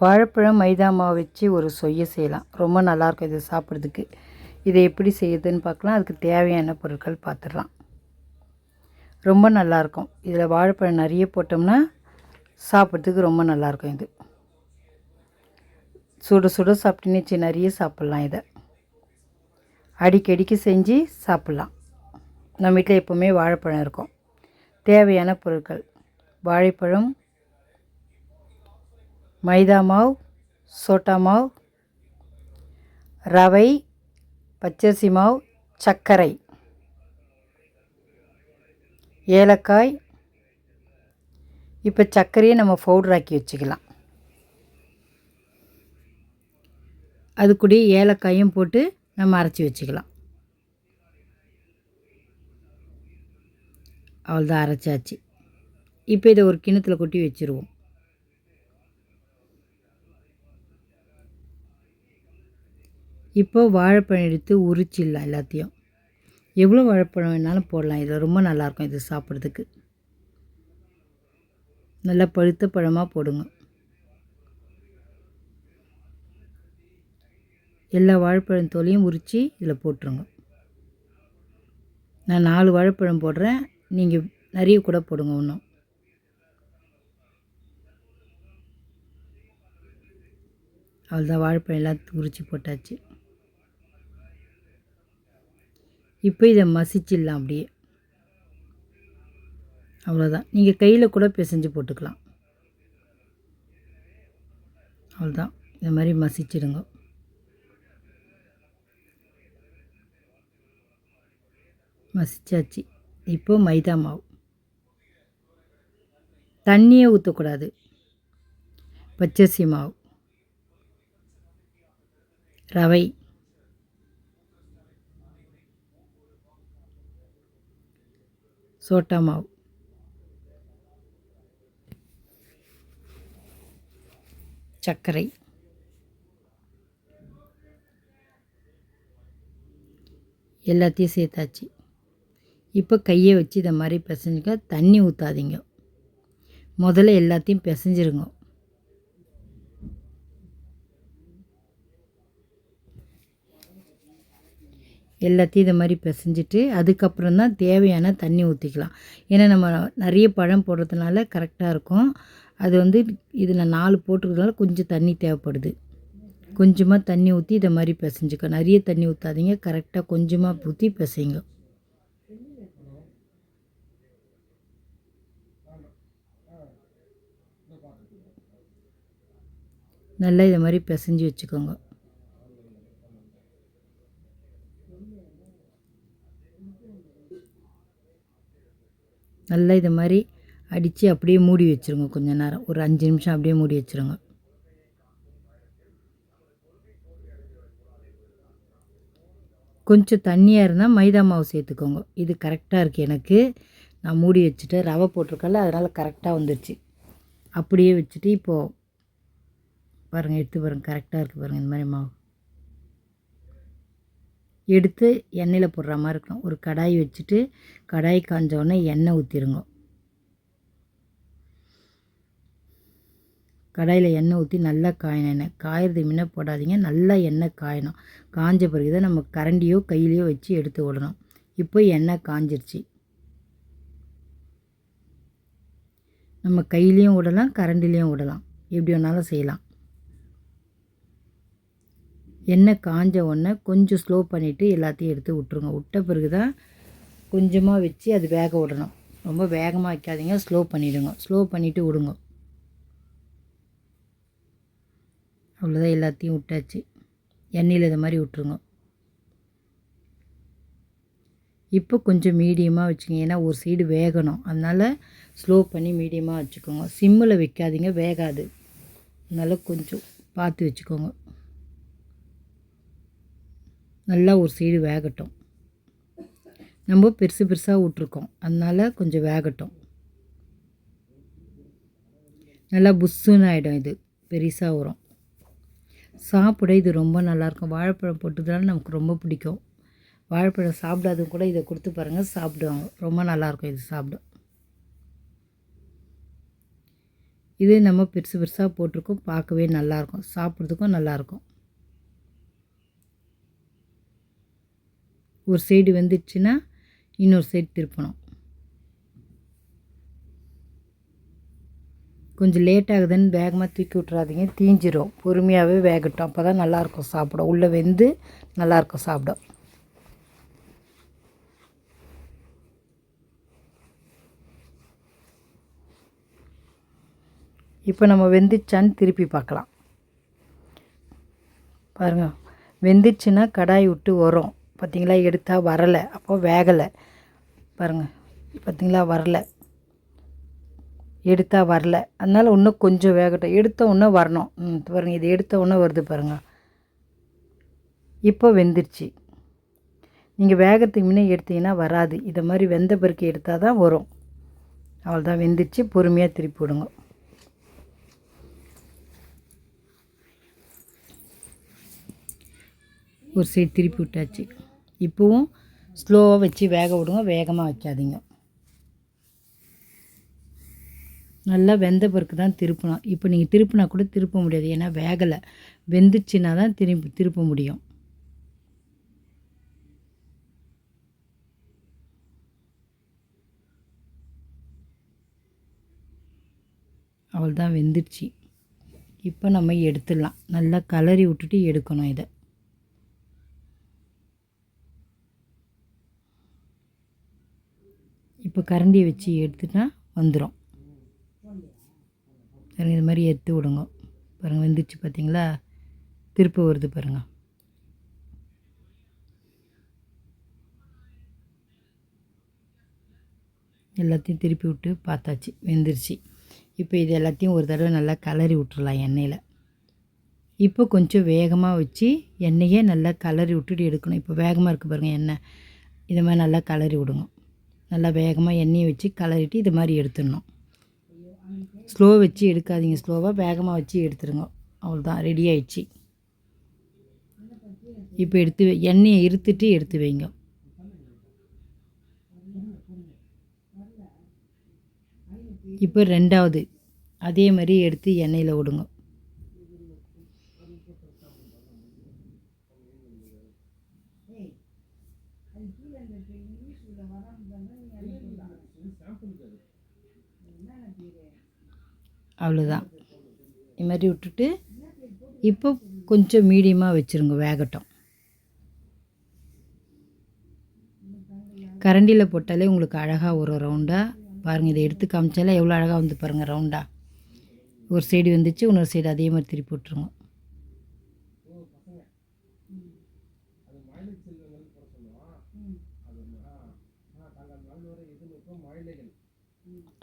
வாழைப்பழம் மைதா மாவு வச்சு ஒரு சொய்ய செய்யலாம். ரொம்ப நல்லாயிருக்கும் இது சாப்பிட்றதுக்கு. இதை எப்படி செய்யுதுன்னு பார்க்கலாம். அதுக்கு தேவையான பொருட்கள் பார்த்துடலாம். ரொம்ப நல்லாயிருக்கும். இதில் வாழைப்பழம் நிறைய போட்டோம்னா சாப்பிட்றதுக்கு ரொம்ப நல்லாயிருக்கும். இது சுட சுட சாப்பிட்டுன்னு நிறைய சாப்பிட்லாம். இதை அடிக்கடிக்கு செஞ்சு சாப்பிட்லாம். நம்ம வீட்டில் எப்போவுமே வாழைப்பழம் இருக்கும். தேவையான பொருட்கள்: வாழைப்பழம், மைதா மாவு, சோட்டா மாவு, ரவை, பச்சரிசி மாவு, சர்க்கரை, ஏலக்காய். இப்போ சர்க்கரையை நம்ம பவுடராக்கி வச்சுக்கலாம். அது கூட ஏலக்காயும் போட்டு நம்ம அரைச்சி வச்சுக்கலாம். அவ்வளோதான், அரைச்சாச்சு. இப்போ இதை ஒரு கிண்ணத்தில் கொட்டி வச்சுருவோம். இப்போ வாழைப்பழம் எடுத்து உரிச்சிடலாம். எல்லாத்தையும் எவ்வளோ வாழைப்பழம் வேணாலும் போடலாம். இதில் ரொம்ப நல்லாயிருக்கும் இது சாப்பிட்றதுக்கு. நல்லா பழுத்த பழமாக போடுங்க. எல்லா வாழைப்பழம் தோலையும் உரித்து இதில் போட்டுருங்க. நான் 4 வாழைப்பழம் போடுறேன். நீங்கள் நிறைய கூட போடுங்க. இன்னும் அவ்வளோதான், வாழைப்பழம் எல்லாத்தையும் உரித்து போட்டாச்சு. இப்போ இதை மசிச்சிடலாம் அப்படியே. அவ்வளோதான். நீங்கள் கையில் கூட பிசைஞ்சு போட்டுக்கலாம். அவ்வளோதான், இந்த மாதிரி மசிச்சிடுங்க. மசிச்சாச்சு. இப்போ மைதா மாவு. தண்ணியே ஊற்றக்கூடாது. பச்சரிசி மாவு, ரவை, சோட்டா மாவு, சர்க்கரை, எல்லாத்தையும் சேர்த்தாச்சு. இப்போ கையை வச்சு இதை மாதிரி பிசைஞ்சிக்க. தண்ணி ஊற்றாதீங்க. முதல்ல எல்லாத்தையும் பிசைஞ்சிருங்க. எல்லாத்தையும் இதை மாதிரி பிசைஞ்சிட்டு அதுக்கப்புறம் தான் தேவையான தண்ணி ஊற்றிக்கலாம். ஏன்னா நம்ம நிறைய பழம் போடுறதுனால கரெக்டாக இருக்கும். அது இதில் 4 போட்டுக்கிறதுனால கொஞ்சம் தண்ணி தேவைப்படுது. கொஞ்சமாக தண்ணி ஊற்றி இதை மாதிரி பிசைஞ்சிக்க. நிறைய தண்ணி ஊற்றாதீங்க. கரெக்டாக கொஞ்சமாக ஊற்றி பிசைங்க. நல்லா இதை மாதிரி பிசைஞ்சு வச்சுக்கோங்க. நல்லா இதை மாதிரி அடித்து அப்படியே மூடி வச்சுருங்க. கொஞ்சம் நேரம், ஒரு 5 நிமிஷம் அப்படியே மூடி வச்சுருங்க. கொஞ்சம் தண்ணியாக இருந்தால் மைதா மாவு சேர்த்துக்கோங்க. இது கரெக்டாக இருக்குது எனக்கு. நான் மூடி வச்சுட்டு ரவை போட்டிருக்கல, அதனால் கரெக்டாக வந்துடுச்சு. அப்படியே வச்சுட்டு இப்போது பாருங்கள், எடுத்து பாருங்கள், கரெக்டாக இருக்குது பாருங்கள். இந்த மாதிரி மாவு எடுத்து எண்ணெயில் போடுற மாதிரி இருக்கணும். ஒரு கடாய் வச்சுட்டு கடாய் காஞ்சோடனே எண்ணெய் ஊற்றிடுங்க. கடாயில் எண்ணெய் ஊற்றி நல்லா காயணும். எண்ணெய் காயறதுக்கு முன்னே போடாதீங்க. நல்லா எண்ணெய் காயணும். காஞ்ச பிறகு தான் நம்ம கரண்டியோ கையிலையோ வச்சு எடுத்து விடணும். இப்போ எண்ணெய் காஞ்சிருச்சு. நம்ம கையிலையும் விடலாம், கரண்டிலையும் விடலாம், எப்படி வேணாலும் செய்யலாம். எண்ணெய் காஞ்ச உடனே கொஞ்சம் ஸ்லோ பண்ணிவிட்டு எல்லாத்தையும் எடுத்து விட்ருங்க. விட்ட பிறகு தான் கொஞ்சமாக வச்சு அது வேக விடணும். ரொம்ப வேகமாக வைக்காதீங்க, ஸ்லோ பண்ணிவிடுங்க. ஸ்லோ பண்ணிவிட்டு விடுங்க. அவ்வளோதான், எல்லாத்தையும் விட்டாச்சு. எண்ணெயில் இது மாதிரி விட்ருங்க. இப்போ கொஞ்சம் மீடியமாக வச்சுக்கோங்க. ஏன்னா ஒரு சைடு வேகணும், அதனால் ஸ்லோ பண்ணி மீடியமாக வச்சுக்கோங்க. சிம்மில் வைக்காதீங்க, வேகாது. அதனால் கொஞ்சம் பார்த்து வச்சுக்கோங்க. நல்லா ஒரு சைடு வேகட்டும். நம்ம பெருசு பெருசாக விட்ருக்கோம், அதனால் கொஞ்சம் வேகட்டும். நல்லா புஷ்ஷுன்னு ஆகிடும். இது பெருசாக வரும். சாப்பிட இது ரொம்ப நல்லாயிருக்கும். வாழைப்பழம் போட்டதுனால நமக்கு ரொம்ப பிடிக்கும். வாழைப்பழம் சாப்பிடாதவங்க கூட இதை கொடுத்து பாருங்கள், சாப்பிடுவாங்க. ரொம்ப நல்லாயிருக்கும் இது சாப்பிட. இது நம்ம பெருசு பெருசாக போட்டிருக்கோம், பார்க்கவே நல்லாயிருக்கும், சாப்பிட்றதுக்கும் நல்லாயிருக்கும். ஒரு சைடு வெந்துடுச்சுன்னா இன்னொரு சைடு திருப்பணும். கொஞ்சம் லேட் ஆகுதுன்னு வேகமாக தூக்கி விட்றாதீங்க, தீஞ்சிரும். பொறுமையாகவே வேகட்டும், அப்போ தான் நல்லாயிருக்கும் சாப்பிட. உள்ளே வெந்து நல்லாயிருக்கும் சாப்பிட. இப்போ நம்ம வெந்துச்சான்னு திருப்பி பார்க்கலாம். பாருங்கள், வெந்துச்சுன்னா கடாய் விட்டு வரும். பார்த்திங்களா, எடுத்தால் வரலை, அப்போ வேகலை. பாருங்கள், பார்த்திங்களா, வரலை, எடுத்தால் வரல. அதனால் இன்னும் கொஞ்சம் வேகட்டும். எடுத்த உடனே வரணும். பாருங்கள், இது எடுத்த உடனே வருது பாருங்கள். இப்போ வெந்துருச்சு. நீங்கள் வேகத்துக்கு முன்னே எடுத்தீங்கன்னா வராது. இதை மாதிரி வெந்த பிறகு எடுத்தால் தான் வரும். அவ்வளோதான், வெந்துருச்சு. பொறுமையாக திருப்பி விடுங்க. ஒரு சைடு திருப்பி விட்டாச்சு. இப்போவும் ஸ்லோவாக வச்சு வேக விடுங்க, வேகமாக வைக்காதீங்க. நல்லா வெந்த பிறகு தான் திருப்பணும். இப்போ நீங்கள் திருப்பினா கூட திருப்ப முடியாது, ஏன்னா வேகலை. வெந்துச்சுன்னா தான் திருப்ப முடியும். அவ்வளோதான், வெந்துடுச்சு. இப்போ நம்ம எடுத்துடலாம். நல்லா கலரி விட்டுட்டு எடுக்கணும் இதை. இப்போ கரண்டியை வச்சு எடுத்துட்டா வந்துடும். பாருங்கள், இது மாதிரி எடுத்து விடுங்க. பாருங்கள், வெந்துச்சு பார்த்தீங்களா, திருப்ப வருது பாருங்கள். எல்லாத்தையும் திருப்பி விட்டு பார்த்தாச்சு, வெந்துருச்சு. இப்போ இது எல்லாத்தையும் ஒரு தடவை நல்லா கலரி விட்டுறலாம் எண்ணெயில். இப்போ கொஞ்சம் வேகமாக வச்சு எண்ணெயே நல்லா கலரி விட்டுட்டு எடுக்கணும். இப்போ வேகமாக இருக்குது பாருங்கள் எண்ணெய். இதை மாதிரி நல்லா கலரி விடுங்க. நல்லா வேகமாக எண்ணெயை வச்சு கலரிட்டு இது மாதிரி எடுத்துடணும். ஸ்லோ வச்சு எடுக்காதீங்க, ஸ்லோவாக வேகமாக வச்சு எடுத்துருங்க. அவ்வளோதான், ரெடி ஆயிடுச்சு. இப்போ எடுத்து எண்ணெயை இருத்துட்டு எடுத்து வைங்க. இப்போ ரெண்டாவது அதே மாதிரி எடுத்து எண்ணெயில் விடுங்க. அவ்வளோதான், இது மாதிரி விட்டுட்டு இப்போ கொஞ்சம் மீடியமாக வச்சுருங்க, வேகட்டும். கரண்டியில் போட்டாலே உங்களுக்கு அழகாக ஒரு ரவுண்டாக பாருங்கள். இதை எடுத்து காமிச்சாலே எவ்வளோ அழகாக வந்து பாருங்கள் ரவுண்டாக. ஒரு சைடு வந்துச்சு, இன்னொரு சைடு அதே மாதிரி திருப்பி விட்ருங்க.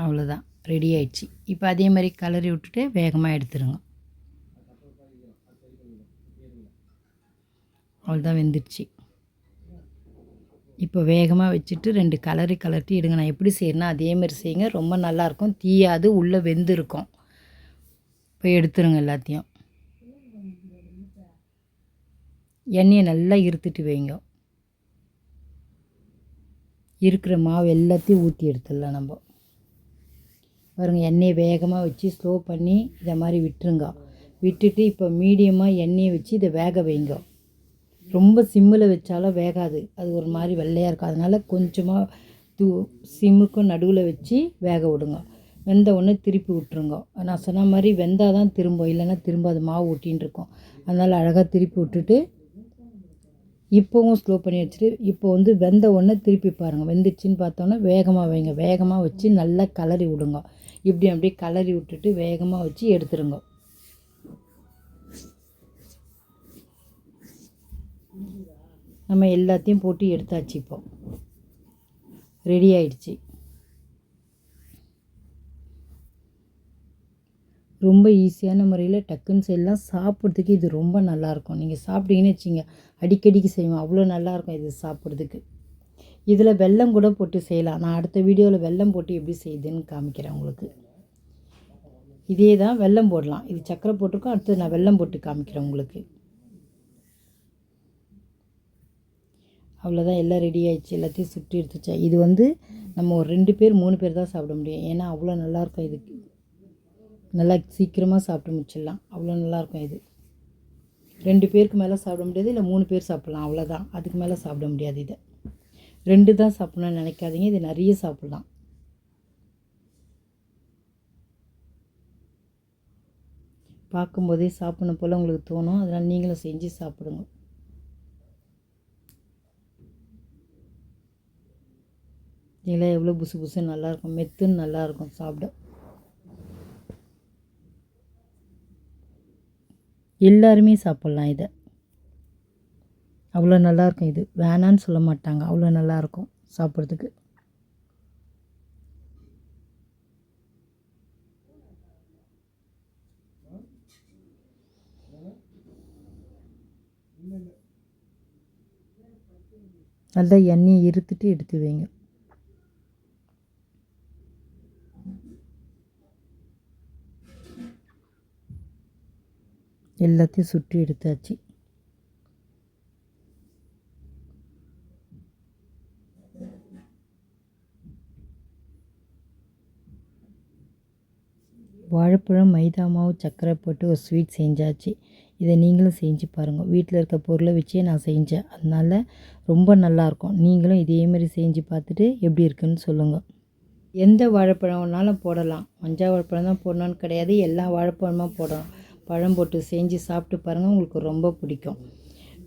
அவ்வளோதான், ரெடி ஆயிடுச்சு. இப்போ அதே மாதிரி கலரி விட்டுட்டு வேகமாக எடுத்துருங்க. அவ்வளோதான், வெந்துடுச்சு. இப்போ வேகமாக வச்சுட்டு 2 கலர்ட்டி எடுங்க. நான் எப்படி செய்யறேன்னா அதே மாதிரி செய்யுங்க, ரொம்ப நல்லாயிருக்கும். தீயாது, உள்ளே வெந்து இருக்கும். இப்போ எடுத்துருங்க எல்லாத்தையும். எண்ணெயை நல்லா இருத்துட்டு வைங்க. இருக்கிற மாவு எல்லாத்தையும் ஊற்றி எடுத்துடலாம் நம்ம. பாருங்கள், எண்ணெயை வேகமாக வச்சு ஸ்லோ பண்ணி இதை மாதிரி விட்டுருங்க. விட்டுட்டு இப்போ மீடியமாக எண்ணெயை வச்சு இதை வேக வைங்க. ரொம்ப சிம்மில் வச்சாலும் வேகாது, அது ஒரு மாதிரி வெள்ளையாக இருக்கும். அதனால் கொஞ்சமாக சிம்முக்கும் நடுவில் வச்சு வேக விடுங்க. வெந்த உடனே திருப்பி விட்ருங்க. நான் சொன்ன மாதிரி வெந்தால் தான் திரும்பும், இல்லைன்னா திரும்ப அது மாவு ஊட்டின்னு இருக்கும். அதனால் அழகாக திருப்பி விட்டுட்டு இப்போவும் ஸ்லோ பண்ணி வச்சுட்டு இப்போ வெந்த உடனே திருப்பி பாருங்கள். வெந்துச்சுன்னு பார்த்தோன்னே வேகமாக வைங்க. வேகமாக வச்சு நல்லா கலரி விடுங்க. இப்படி அப்படியே கலரி விட்டுட்டு வேகமாக வச்சு எடுத்துருங்க. நம்ம எல்லாத்தையும் போட்டு எடுத்தாச்சு. இப்போ ரெடி ஆயிடுச்சு. ரொம்ப ஈஸியான முறையில் டக்குன்னு செய்யலாம். சாப்பிட்றதுக்கு இது ரொம்ப நல்லாயிருக்கும். நீங்கள் சாப்பிட்டீங்கன்னு வச்சிங்க, அடிக்கடிக்கு செய்வோம், அவ்வளோ நல்லாயிருக்கும் இது சாப்பிட்றதுக்கு. இதில் வெல்லம் கூட போட்டு செய்யலாம். நான் அடுத்த வீடியோவில் வெல்லம் போட்டு எப்படி செய்யுதுன்னு காமிக்கிறேன் உங்களுக்கு. இதே தான், வெல்லம் போடலாம். இது சக்கரை போட்டிருக்கோம், அடுத்து நான் வெல்லம் போட்டு காமிக்கிறேன் உங்களுக்கு. அவ்வளோதான், எல்லாம் ரெடி ஆகிடுச்சு. எல்லாத்தையும் சுட்டு எடுத்துச்சா. இது நம்ம ஒரு 2 பேர் 3 பேர் தான் சாப்பிட முடியும், ஏன்னா அவ்வளோ நல்லாயிருக்கும் இதுக்கு. நல்லா சீக்கிரமாக சாப்பிட்டு முடிச்சிடலாம். அவ்வளோ நல்லாயிருக்கும் இது. 2 பேருக்கு மேலே சாப்பிட முடியாது, இல்லை 3 பேர் சாப்பிட்லாம், அவ்வளோதான். அதுக்கு மேலே சாப்பிட முடியாது இதை. 2 தான் சாப்பிட்ணுன்னு நினைக்காதீங்க, இது நிறைய சாப்பிட்லாம். பார்க்கும்போதே சாப்பிடணும் போல் உங்களுக்கு தோணும், அதனால் நீங்களும் செஞ்சு சாப்பிடுங்க. இதெல்லாம் எவ்வளோ புசு புசுன்னு நல்லாயிருக்கும், மெத்துன்னு நல்லாயிருக்கும் சாப்பிட. எல்லாருமே சாப்பிட்லாம் இதை. அவ்வளோ நல்லாயிருக்கும் இது. வேணான்னு சொல்ல மாட்டாங்க, அவ்வளோ நல்லாயிருக்கும் சாப்பிட்றதுக்கு. நல்லா எண்ணெயை இருத்துட்டு எடுத்து வைங்க. எல்லாத்தையும் சுற்றி எடுத்தாச்சு. வாழைப்பழம், மைதா மாவு, சர்க்கரை போட்டு ஒரு ஸ்வீட் செஞ்சாச்சு. இதை நீங்களும் செஞ்சு பாருங்கள். வீட்டில் இருக்க பொருளை வச்சே நான் செஞ்சேன், அதனால் ரொம்ப நல்லாயிருக்கும். நீங்களும் இதேமாரி செஞ்சு பார்த்துட்டு எப்படி இருக்குன்னு சொல்லுங்கள். எந்த வாழைப்பழம் வேணாலும் போடலாம், மஞ்சள் வாழைப்பழம் தான் போடணுன்னு கிடையாது, எல்லா வாழைப்பழமும் போடலாம். பழம் போட்டு செஞ்சு சாப்பிட்டு பாருங்கள், உங்களுக்கு ரொம்ப பிடிக்கும்.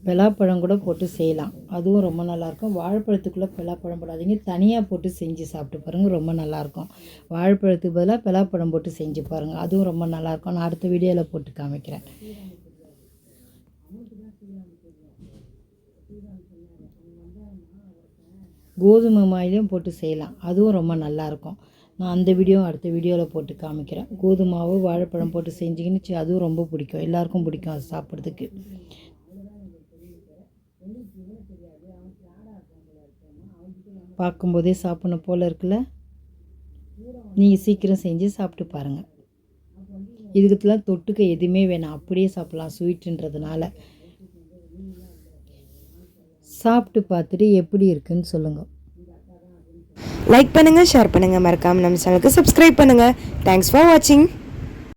பலாப்பழம் கூட போட்டு செய்யலாம், அதுவும் ரொம்ப நல்லாயிருக்கும். வாழைப்பழத்துக்குள்ளே பலாப்பழம் போடாதீங்க, தனியாக போட்டு செஞ்சு சாப்பிட்டு பாருங்கள், ரொம்ப நல்லாயிருக்கும். வாழைப்பழத்துக்கு பதிலாக பலாப்பழம் போட்டு செஞ்சு பாருங்கள், அதுவும் ரொம்ப நல்லாயிருக்கும். நான் அடுத்த வீடியோவில் போட்டு காமிக்கிறேன். கோதுமை மாயிலையும் போட்டு செய்யலாம், அதுவும் ரொம்ப நல்லாயிருக்கும். நான் அந்த அடுத்த வீடியோவில் போட்டு காமிக்கிறேன். கோதுமை மாவு வாழைப்பழம் போட்டு செஞ்சிங்கன்னு அதுவும் ரொம்ப பிடிக்கும், எல்லாருக்கும் பிடிக்கும் அது சாப்பிட்றதுக்கு. பார்க்கும்போதே சாப்பிடணும் போல் இருக்குல்ல. நீங்கள் சீக்கிரம் செஞ்சு சாப்பிட்டு பாருங்கள். இதுக்குலாம் தொட்டுக்க எதுவுமே வேணாம், அப்படியே சாப்பிட்லாம், ஸ்வீட்டுன்றதுனால. சாப்பிட்டு பார்த்துட்டு எப்படி இருக்குன்னு சொல்லுங்கள். லைக் பண்ணுங்கள், ஷேர் பண்ணுங்கள், மறக்காமல் நம்ம சேனலுக்கு சப்ஸ்கிரைப் பண்ணுங்கள். தேங்க்ஸ் ஃபார் வாட்சிங்.